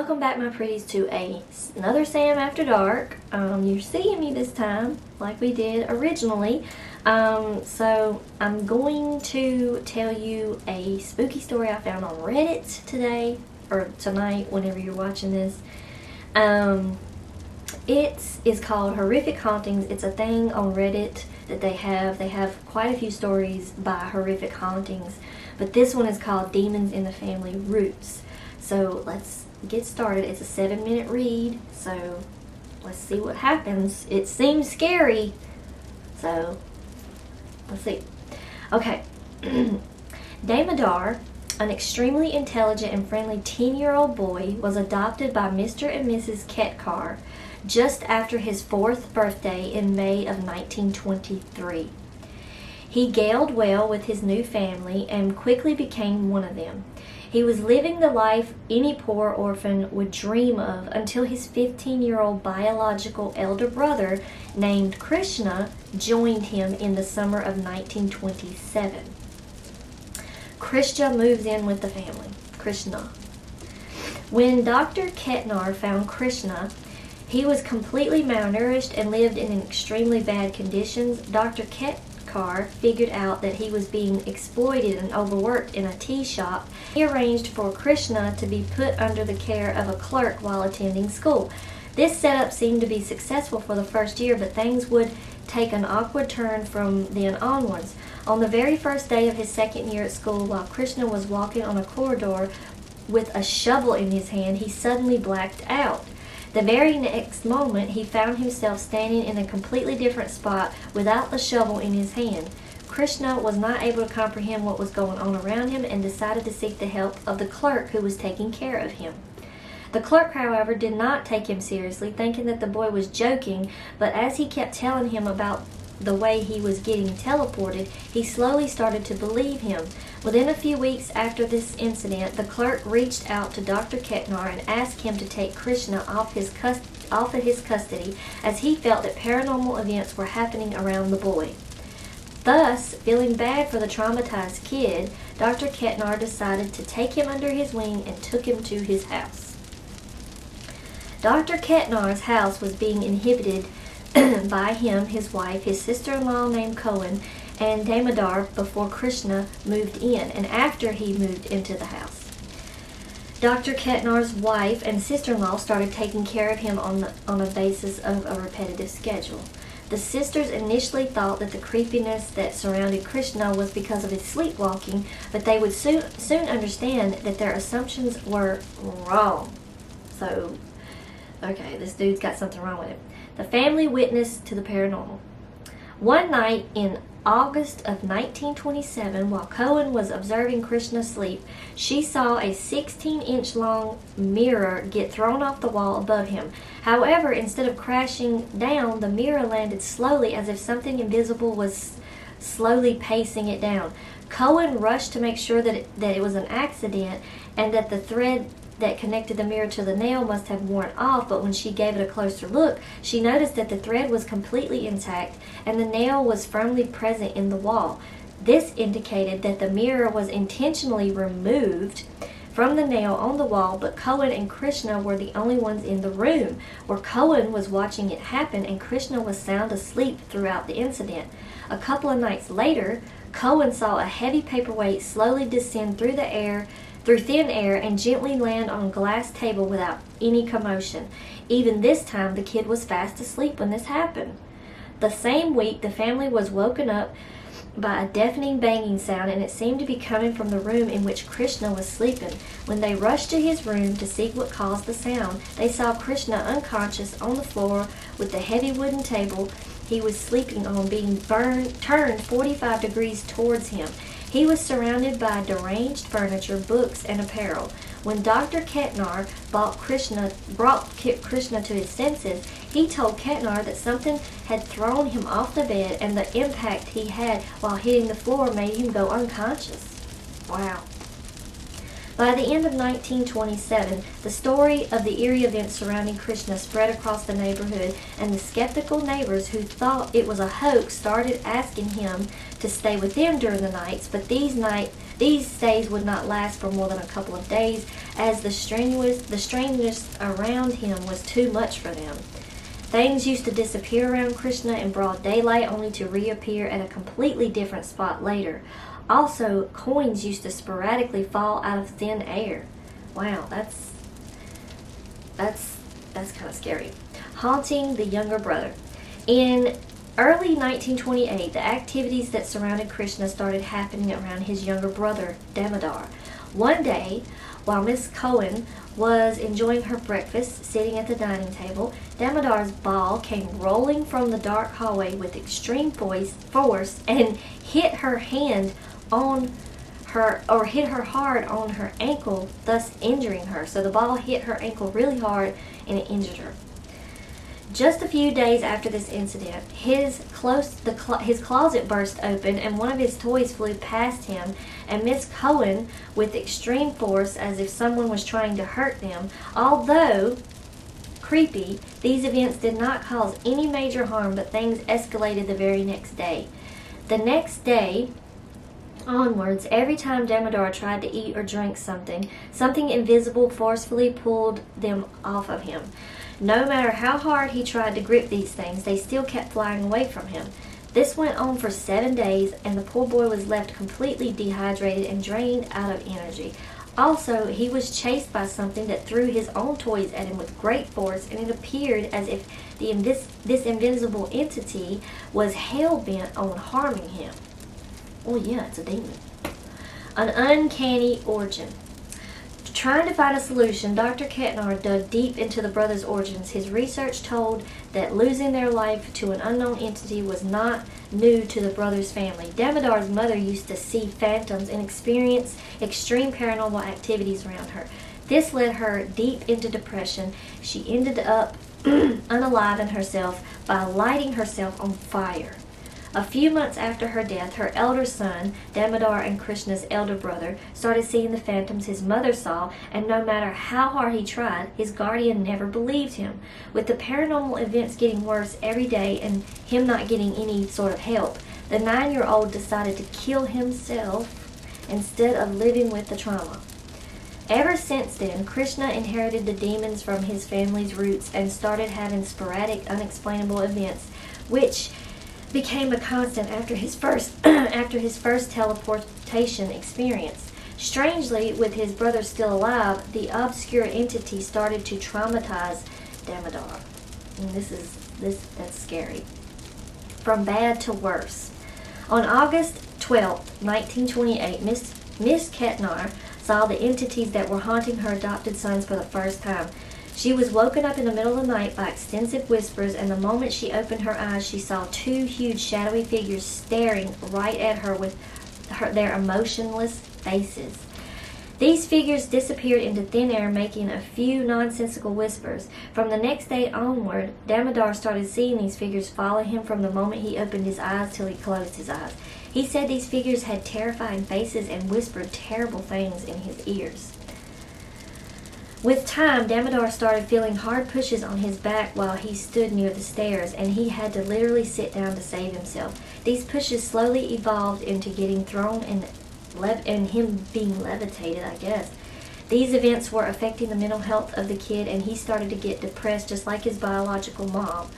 welcome back, my pretties, to another Sam After Dark. You're seeing me this time, like we did originally. So I'm going to tell you a spooky story I found on Reddit today, or tonight, whenever you're watching this. It is called Horrific Hauntings. It's a thing on Reddit that they have. They have quite a few stories by horrific hauntings, but this one is called Demons in the Family Roots. So let's get started. It's a 7-minute read, so let's see what happens. It seems scary, so let's see. Okay. Damodar, an extremely intelligent and friendly 10-year-old boy, was adopted by Mr. and Mrs. Ketkar just after his 4th birthday in May of 1923. He gelled well with his new family and quickly became one of them. He was living the life any poor orphan would dream of until his 15-year-old biological elder brother named Krishna joined him in the summer of 1927. Krishna moves in with the family. Krishna. When Dr. Ketnar found Krishna, he was completely malnourished and lived in extremely bad conditions. Dr. Ketkar figured out that he was being exploited and overworked in a tea shop. He arranged for Krishna to be put under the care of a clerk while attending school. This setup seemed to be successful for the first year, but things would take an awkward turn from then onwards. On the very first day of his 2nd year at school, while Krishna was walking on a corridor with a shovel in his hand, he suddenly blacked out. The very next moment, he found himself standing in a completely different spot without the shovel in his hand. Krishna was not able to comprehend what was going on around him and decided to seek the help of the clerk who was taking care of him. The clerk, however, did not take him seriously, thinking that the boy was joking, but as he kept telling him about the way he was getting teleported, he slowly started to believe him. Within a few weeks after this incident, the clerk reached out to Dr. Ketnar and asked him to take Krishna off of his custody, as he felt that paranormal events were happening around the boy. Thus, feeling bad for the traumatized kid, Dr. Ketnar decided to take him under his wing and took him to his house. Dr. Ketnar's house was being inhabited by him, his wife, his sister-in-law named Cohen, and Damodar before Krishna moved in and after he moved into the house. Dr. Ketnar's wife and sister-in-law started taking care of him on a basis of a repetitive schedule. The sisters initially thought that the creepiness that surrounded Krishna was because of his sleepwalking, but they would soon understand that their assumptions were wrong. So, okay, this dude's got something wrong with him. The family witnessed to the paranormal. One night in August of 1927, while Cohen was observing Krishna sleep, she saw a 16-inch long mirror get thrown off the wall above him. However, instead of crashing down, the mirror landed slowly as if something invisible was slowly pacing it down. Cohen rushed to make sure that it was an accident and that the thread that connected the mirror to the nail must have worn off, but when she gave it a closer look, she noticed that the thread was completely intact and the nail was firmly present in the wall. This indicated that the mirror was intentionally removed from the nail on the wall, but Cohen and Krishna were the only ones in the room, where Cohen was watching it happen and Krishna was sound asleep throughout the incident. A couple of nights later, Cohen saw a heavy paperweight slowly descend through thin air and gently land on a glass table without any commotion. Even this time, the kid was fast asleep when this happened. The same week, the family was woken up by a deafening banging sound, and it seemed to be coming from the room in which Krishna was sleeping. When they rushed to his room to see what caused the sound, they saw Krishna unconscious on the floor with the heavy wooden table he was sleeping on being turned 45 degrees towards him. He was surrounded by deranged furniture, books, and apparel. When Dr. Ketnar brought Krishna to his senses, he told Ketnar that something had thrown him off the bed and the impact he had while hitting the floor made him go unconscious. Wow. By the end of 1927, the story of the eerie events surrounding Krishna spread across the neighborhood, and the skeptical neighbors who thought it was a hoax started asking him to stay with them during the nights, but these These stays would not last for more than a couple of days, as the strangeness around him was too much for them. Things used to disappear around Krishna in broad daylight, only to reappear at a completely different spot later. Also, coins used to sporadically fall out of thin air. Wow, that's kind of scary. Haunting the younger brother. In early 1928, the activities that surrounded Krishna started happening around his younger brother, Damodar. One day, while Miss Cohen was enjoying her breakfast, sitting at the dining table, Damodar's ball came rolling from the dark hallway with extreme force and hit her hand on her, or hit her hard on her ankle, thus injuring her. So the ball hit her ankle really hard and it injured her. Just a few days after this incident, his closet burst open and one of his toys flew past him, and Miss Cohen, with extreme force as if someone was trying to hurt them. Although creepy, these events did not cause any major harm, but things escalated the very next day. The next day onwards, every time Damodar tried to eat or drink something invisible forcefully pulled them off of him. No matter how hard he tried to grip these things, they still kept flying away from him. This went on for 7 days, and the poor boy was left completely dehydrated and drained out of energy. Also, he was chased by something that threw his own toys at him with great force, and it appeared as if this invisible entity was hell-bent on harming him. Oh yeah, it's a demon. An uncanny origin. Trying to find a solution, Dr. Ketnar dug deep into the brothers' origins. His research told that losing their life to an unknown entity was not new to the brothers' family. Damodar's mother used to see phantoms and experience extreme paranormal activities around her. This led her deep into depression. She ended up unaliving herself by lighting herself on fire. A few months after her death, her elder son, Damodar and Krishna's elder brother, started seeing the phantoms his mother saw, and no matter how hard he tried, his guardian never believed him. With the paranormal events getting worse every day and him not getting any sort of help, the 9-year-old decided to kill himself instead of living with the trauma. Ever since then, Krishna inherited the demons from his family's roots and started having sporadic, unexplainable events, which became a constant after his first teleportation experience. Strangely, with his brother still alive, the obscure entity started to traumatize Damodar. And that's scary. From bad to worse. On August 12, 1928, Miss Ketnar saw the entities that were haunting her adopted sons for the first time. She was woken up in the middle of the night by extensive whispers, and the moment she opened her eyes, she saw 2 huge shadowy figures staring right at her with their emotionless faces. These figures disappeared into thin air, making a few nonsensical whispers. From the next day onward, Damodar started seeing these figures follow him from the moment he opened his eyes till he closed his eyes. He said these figures had terrifying faces and whispered terrible things in his ears. With time, Damodar started feeling hard pushes on his back while he stood near the stairs, and he had to literally sit down to save himself. These pushes slowly evolved into getting thrown and him being levitated, I guess. These events were affecting the mental health of the kid, and he started to get depressed just like his biological mom.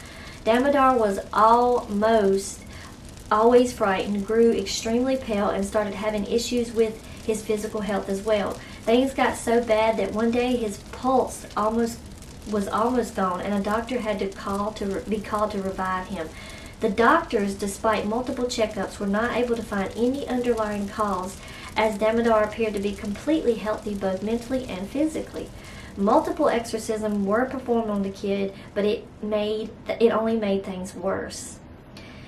Damodar was almost always frightened, grew extremely pale, and started having issues with his physical health as well. Things got so bad that one day his pulse was almost gone, and a doctor had to be called to revive him. The doctors, despite multiple checkups, were not able to find any underlying cause, as Damodar appeared to be completely healthy both mentally and physically. Multiple exorcisms were performed on the kid, but it only made things worse.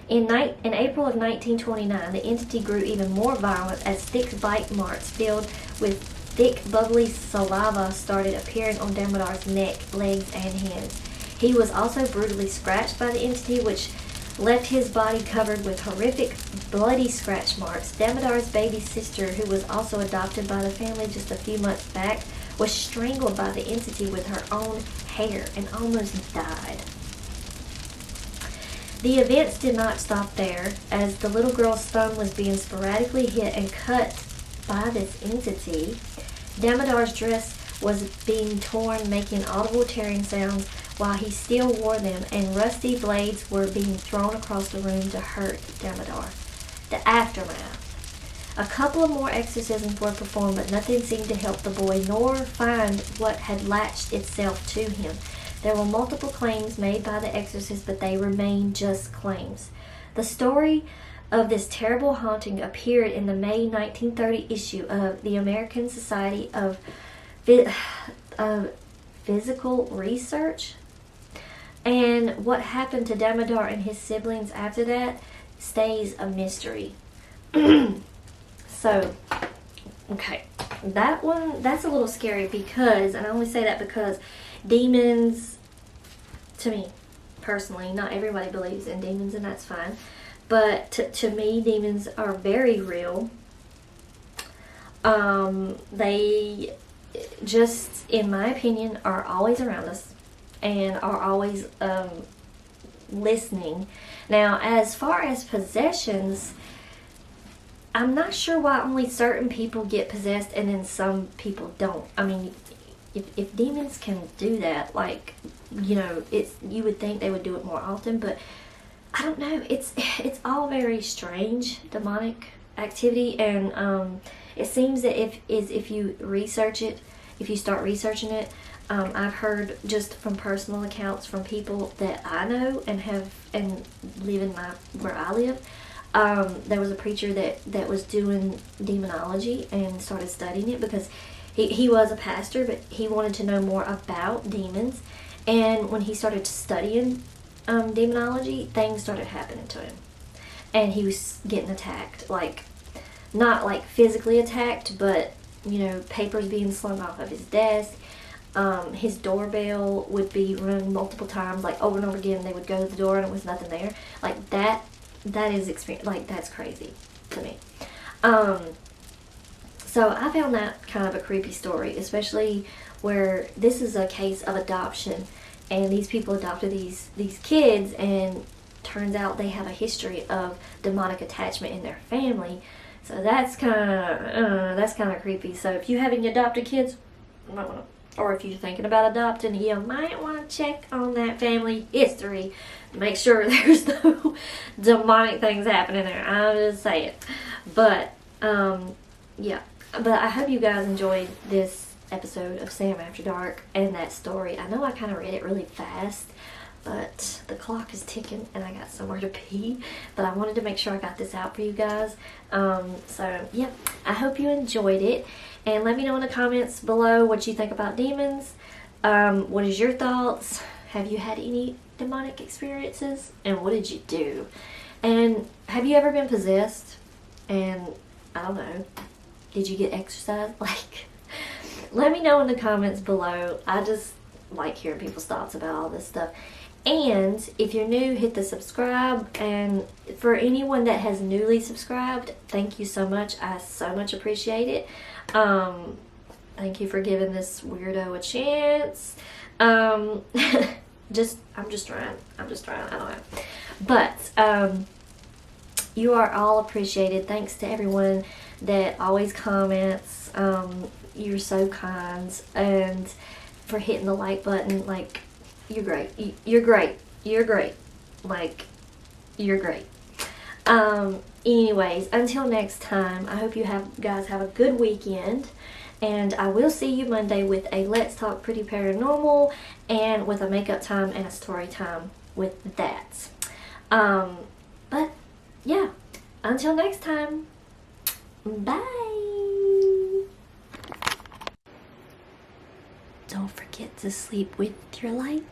In April of 1929, the entity grew even more violent as thick bite marks filled with thick, bubbly saliva started appearing on Damodar's neck, legs, and hands. He was also brutally scratched by the entity, which left his body covered with horrific, bloody scratch marks. Damodar's baby sister, who was also adopted by the family just a few months back, was strangled by the entity with her own hair and almost died. The events did not stop there, as the little girl's thumb was being sporadically hit and cut by this entity. Damodar's dress was being torn, making audible tearing sounds while he still wore them, and rusty blades were being thrown across the room to hurt Damodar. The aftermath. A couple of more exorcisms were performed, but nothing seemed to help the boy nor find what had latched itself to him. There were multiple claims made by the exorcist, but they remained just claims. The story of this terrible haunting appeared in the May 1930 issue of the American Society of Physical Research. And what happened to Damodar and his siblings after that stays a mystery. So, okay, that's a little scary because, and I only say that because demons, to me, personally, not everybody believes in demons, and that's fine, but to me, demons are very real. They just, in my opinion, are always around us and are always listening. Now, as far as possessions, I'm not sure why only certain people get possessed and then some people don't. I mean, if demons can do that, like, you know, you would think they would do it more often, but I don't know. It's all very strange, demonic activity, and it seems that if you research it, if you start researching it, I've heard just from personal accounts from people that I know and live in where I live. There was a preacher that was doing demonology and started studying it because he was a pastor, but he wanted to know more about demons. And when he started studying demonology, things started happening to him. And he was getting attacked. Like, not like physically attacked, but, you know, papers being slung off of his desk. His doorbell would be rung multiple times, like over and over again. They would go to the door and there was nothing there. Like, that is experience, like, that's crazy to me. So I found that kind of a creepy story, especially where this is a case of adoption, and these people adopted these kids, and turns out they have a history of demonic attachment in their family. So that's kind of creepy. So if you have any adopted kids, you might want to, or if you're thinking about adopting, you might want to check on that family history. Make sure there's no demonic things happening there. I'm just saying. But, yeah. But I hope you guys enjoyed this episode of Sam After Dark and that story. I know I kind of read it really fast, but the clock is ticking and I got somewhere to be. But I wanted to make sure I got this out for you guys. So, yeah. I hope you enjoyed it. And let me know in the comments below what you think about demons. What is your thoughts? Have you had any demonic experiences? And what did you do? And have you ever been possessed? And I don't know, did you get exercised? Like, let me know in the comments below. I just like hearing people's thoughts about all this stuff. And if you're new, hit the subscribe. And for anyone that has newly subscribed, thank you so much. I so much appreciate it. Thank you for giving this weirdo a chance. I'm just trying. I don't know. But, you are all appreciated. Thanks to everyone that always comments. You're so kind. And for hitting the like button. Like, you're great. You're great. You're great. Like, you're great. Anyways, until next time, I hope you guys have a good weekend. And I will see you Monday with a Let's Talk Pretty Paranormal and with a makeup time and a story time with that. But yeah, until next time, bye. Don't forget to sleep with your lights